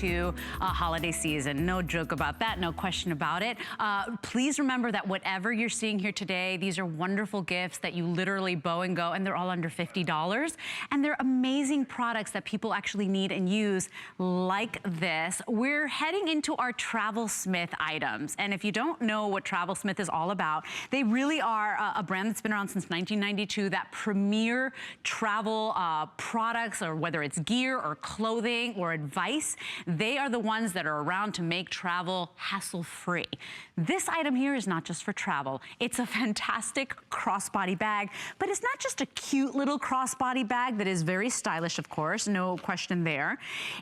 into holiday season. No joke about that, no question about it. Please remember that whatever you're seeing here today, these are wonderful gifts that you literally bow and go, and they're all under $50. And they're amazing products that people actually need and use, like this. We're heading into our TravelSmith items. And if you don't know what TravelSmith is all about, they really are a brand that's been around since 1992, that premier travel products, or whether it's gear or clothing or advice, they are the ones that are around to make travel hassle-free. This item here is not just for travel. It's a fantastic crossbody bag, but it's not just a cute little crossbody bag that is very stylish, of course, no question there.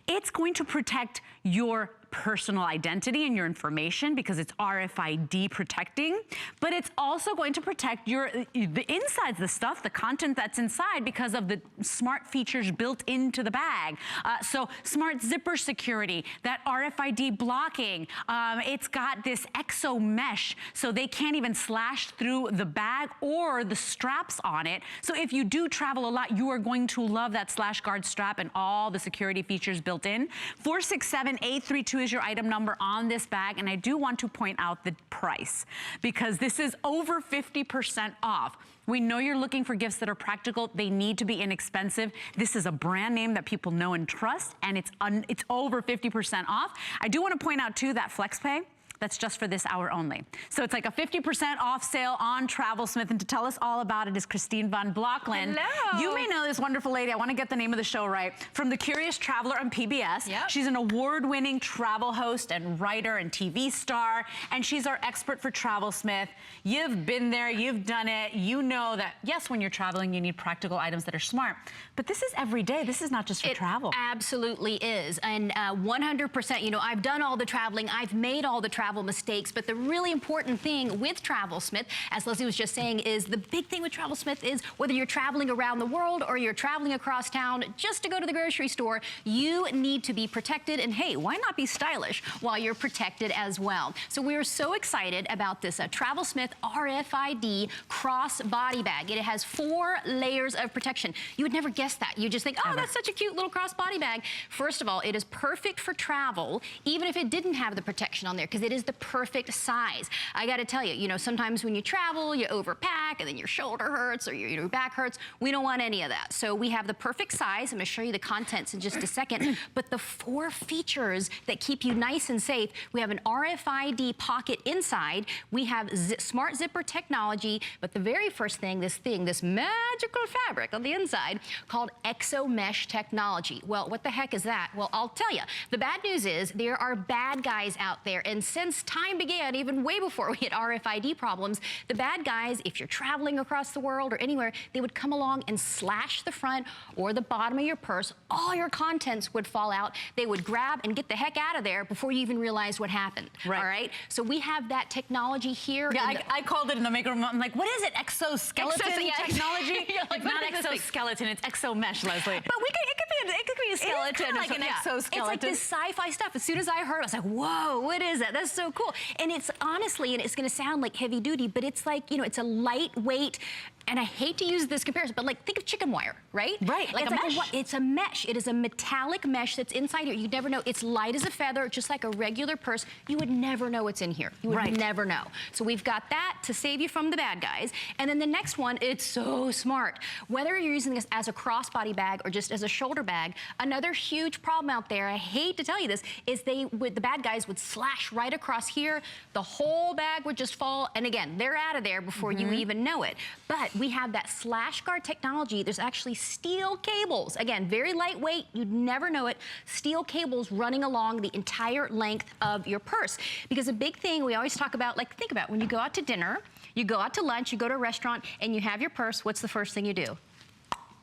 It's going to protect your personal identity and your information because it's RFID protecting, but it's also going to protect the insides, the stuff, the content that's inside, because of the smart features built into the bag. So smart zipper security, that RFID blocking, it's got this exo mesh, so they can't even slash through the bag or the straps on it. So if you do travel a lot, you are going to love that slash guard strap and all the security features built in. 467832 is your item number on this bag, and I do want to point out the price because this is over 50% off. We know you're looking for gifts that are practical. They need to be inexpensive. This is a brand name that people know and trust, and it's over 50% off. I do want to point out too that FlexPay, that's just for this hour only. So it's like a 50% off sale on TravelSmith, and to tell us all about it is Christine Von Blockland. Hello. You may know this wonderful lady. I want to get the name of the show right. From The Curious Traveler on PBS. Yep. She's an award-winning travel host and writer and TV star, and she's our expert for TravelSmith. You've been there, you've done it. You know that, yes, when you're traveling, you need practical items that are smart, but this is every day. This is not just for travel. It absolutely is, and 100%, you know, I've done all the traveling, I've made all the travel mistakes, but the really important thing with TravelSmith, as Leslie was just saying, is the big thing with TravelSmith is whether you're traveling around the world or you're traveling across town just to go to the grocery store, you need to be protected, and hey, why not be stylish while you're protected as well? So we're so excited about this TravelSmith RFID Crossbody bag. It has 4 layers of protection. You would never guess that. You just think, oh, that's such a cute little crossbody bag. First of all, it is perfect for travel, even if it didn't have the protection on there, because it is the perfect size. I got to tell you, you know, sometimes when you travel, you overpack and then your shoulder hurts or your back hurts. We don't want any of that. So we have the perfect size. I'm going to show you the contents in just a second. But the 4 features that keep you nice and safe, we have an RFID pocket inside. We have smart zipper technology. But the very first thing, this magical fabric on the inside called exo mesh technology. Well, what the heck is that? Well, I'll tell you. The bad news is there are bad guys out there. And since time began, even way before we had RFID problems, the bad guys, if you're traveling across the world or anywhere, they would come along and slash the front or the bottom of your purse. All your contents would fall out. They would grab and get the heck out of there before you even realized what happened. Right. All right? So we have that technology here. Yeah, I called it in the maker room. I'm like, what is it? Exoskeleton technology? Like, it's not exoskeleton, it's exo mesh, Leslie. But it could be a skeleton. It's like an exoskeleton. It's like this sci-fi stuff. As soon as I heard it, I was like, whoa, what is that? That's so cool. And it's honestly, and it's going to sound like heavy duty, but it's like, you know, it's a lightweight, and I hate to use this comparison, but like think of chicken wire, right? Right, like a mesh. It's a mesh. It is a metallic mesh that's inside here. You'd never know. It's light as a feather, just like a regular purse. You would never know what's in here. You would never know. So we've got that to save you from the bad guys. And then the next one, it's so smart. Whether you're using this as a crossbody bag or just as a shoulder bag, another huge problem out there, I hate to tell you this, is the bad guys would slash right across here. The whole bag would just fall. And again, they're out of there before you even know it. But we have that slash guard technology. There's actually steel cables. Again, very lightweight. You'd never know it. Steel cables running along the entire length of your purse. Because a big thing we always talk about, like think about when you go out to dinner, you go out to lunch, you go to a restaurant, and you have your purse, what's the first thing you do?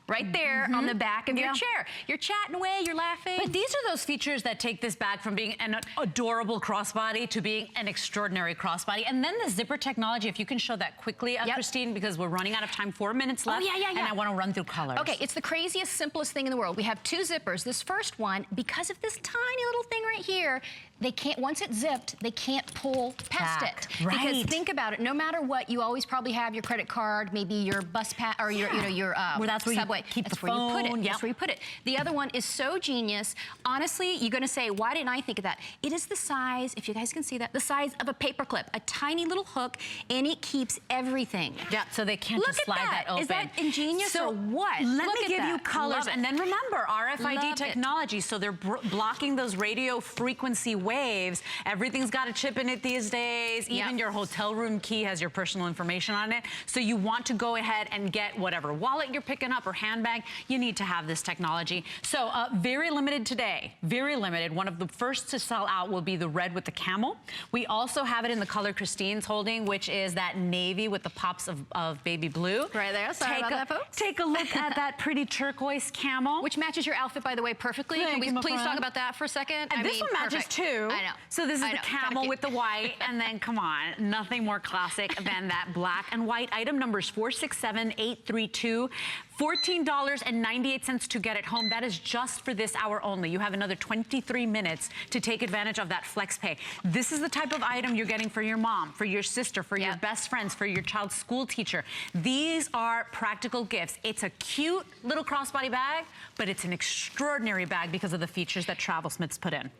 Right there on the back of your chair. You're chatting away, you're laughing. But these are those features that take this bag from being an adorable crossbody to being an extraordinary crossbody. And then the zipper technology, if you can show that quickly, Christine, because we're running out of time, 4 minutes left. And I want to run through colors. Okay, it's the craziest, simplest thing in the world. We have 2 zippers. This first one, because of this tiny little thing right here, they can't, once it's zipped, they can't pull past Back. it. Right. Because think about it, no matter what, you always probably have your credit card, maybe your bus pass, or your, you know, your where that's where subway. You keep that's the where phone. you put it. Yep. That's where you put it. The other one is so genius. Honestly, you're gonna say, why didn't I think of that? It is the size, if you guys can see that, the size of a paper clip, a tiny little hook, and it keeps everything. Yeah, so they can't just slide that open. Is that ingenious or what? Let me give you colors, and then remember, RFID Love technology, so they're blocking those radio frequency waves. Everything's got a chip in it these days. Even your hotel room key has your personal information on it. So you want to go ahead and get whatever wallet you're picking up or handbag, you need to have this technology. So very limited today, very limited. One of the first to sell out will be the red with the camel. We also have it in the color Christine's holding, which is that navy with the pops of baby blue. Right there, sorry about that, folks. Take a look at that pretty turquoise camel. Which matches your outfit, by the way, perfectly. Can we please talk about that for a second? And this one matches too. I know. So this is the camel with the white, and then come on, nothing more classic than that black and white. Item number is 467832. $14.98 to get it home. That is just for this hour only. You have another 23 minutes to take advantage of that flex pay. This is the type of item you're getting for your mom, for your sister, for your best friends, for your child's school teacher. These are practical gifts. It's a cute little crossbody bag, but it's an extraordinary bag because of the features that TravelSmith's put in.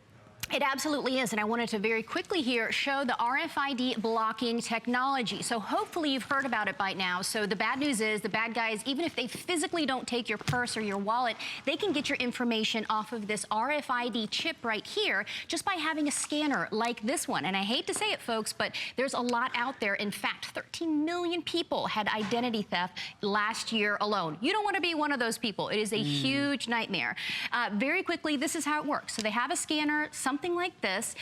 It absolutely is, and I wanted to very quickly here show the RFID blocking technology. So hopefully you've heard about it by now. So the bad news is the bad guys, even if they physically don't take your purse or your wallet, they can get your information off of this RFID chip right here just by having a scanner like this one. And I hate to say it, folks, but there's a lot out there. In fact, 13 million people had identity theft last year alone. You don't want to be one of those people. It is a huge nightmare. Very quickly, this is how it works. So they have a scanner, something like this.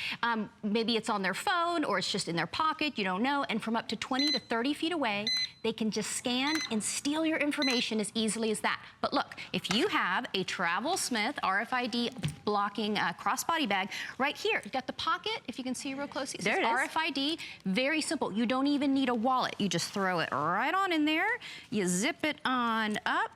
Maybe it's on their phone or it's just in their pocket, you don't know. And from up to 20 to 30 feet away, they can just scan and steal your information as easily as that. But look, if you have a TravelSmith RFID blocking crossbody bag right here, you've got the pocket, if you can see real close, it says RFID, very simple. You don't even need a wallet. You just throw it right on in there, you zip it on up,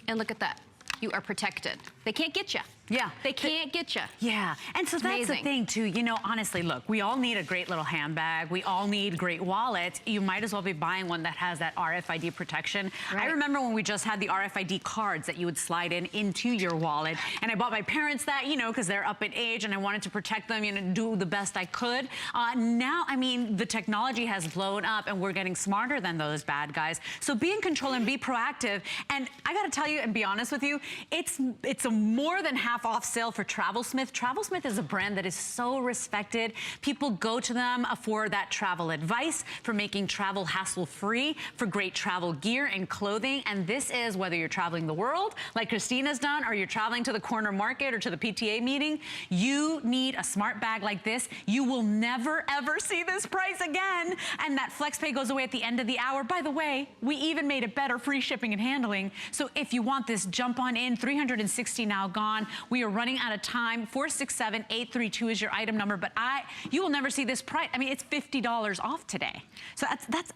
and look at that. You are protected. They can't get you. Yeah. They can't get you. Yeah. And so that's the thing too, you know, honestly, look, we all need a great little handbag. We all need great wallets. You might as well be buying one that has that RFID protection. Right. I remember when we just had the RFID cards that you would slide into your wallet. And I bought my parents that, you know, because they're up in age and I wanted to protect them, you know, do the best I could. Now, I mean, the technology has blown up and we're getting smarter than those bad guys. So be in control and be proactive. And I got to tell you and be honest with you, it's a more than half off sale for TravelSmith. TravelSmith is a brand that is so respected. People go to them for that travel advice, for making travel hassle-free, for great travel gear and clothing. And this is whether you're traveling the world, like Christina's done, or you're traveling to the corner market or to the PTA meeting, you need a smart bag like this. You will never, ever see this price again. And that flex pay goes away at the end of the hour. By the way, we even made it better, free shipping and handling. So if you want this, jump on in. 360 now gone. We are running out of time. 467832 is your item number, but you will never see this price. I mean, it's $50 off today. So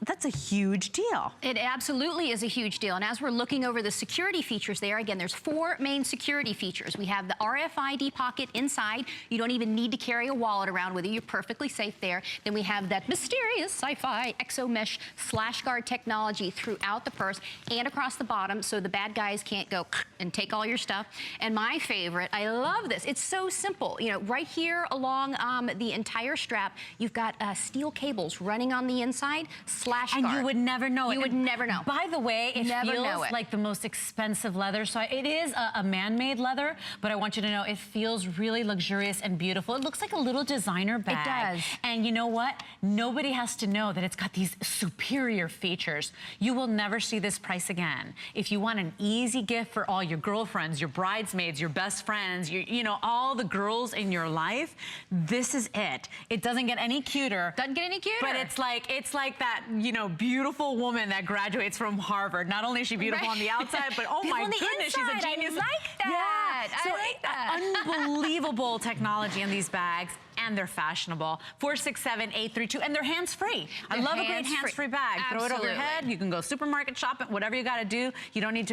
that's a huge deal. It absolutely is a huge deal. And as we're looking over the security features there, again, there's 4 main security features. We have the RFID pocket inside. You don't even need to carry a wallet around with you. You're perfectly safe there. Then we have that mysterious sci-fi exo mesh slash guard technology throughout the purse and across the bottom, so the bad guys can't go and take all your stuff. And my favorite, I love this. It's so simple. You know, right here along the entire strap, you've got steel cables running on the inside, slash guard. And you would never know it. You would never know. By the way, it feels like the most expensive leather. So it is a man-made leather, but I want you to know it feels really luxurious and beautiful. It looks like a little designer bag. It does. And you know what? Nobody has to know that it's got these superior features. You will never see this price again. If you want an easy gift for all your girlfriends, your bridesmaids, your best friends, you know, all the girls in your life, this is it. It doesn't get any cuter. Doesn't get any cuter. But it's like that, you know, beautiful woman that graduates from Harvard. Not only is she beautiful on the outside, but oh my goodness, she's a genius. I like that. Yeah. So I like that. Unbelievable technology in these bags. And they're fashionable. 467832, and they're hands-free. I love a great hands-free bag. Throw it over your head. You can go supermarket shopping, whatever you got to do. You don't need to be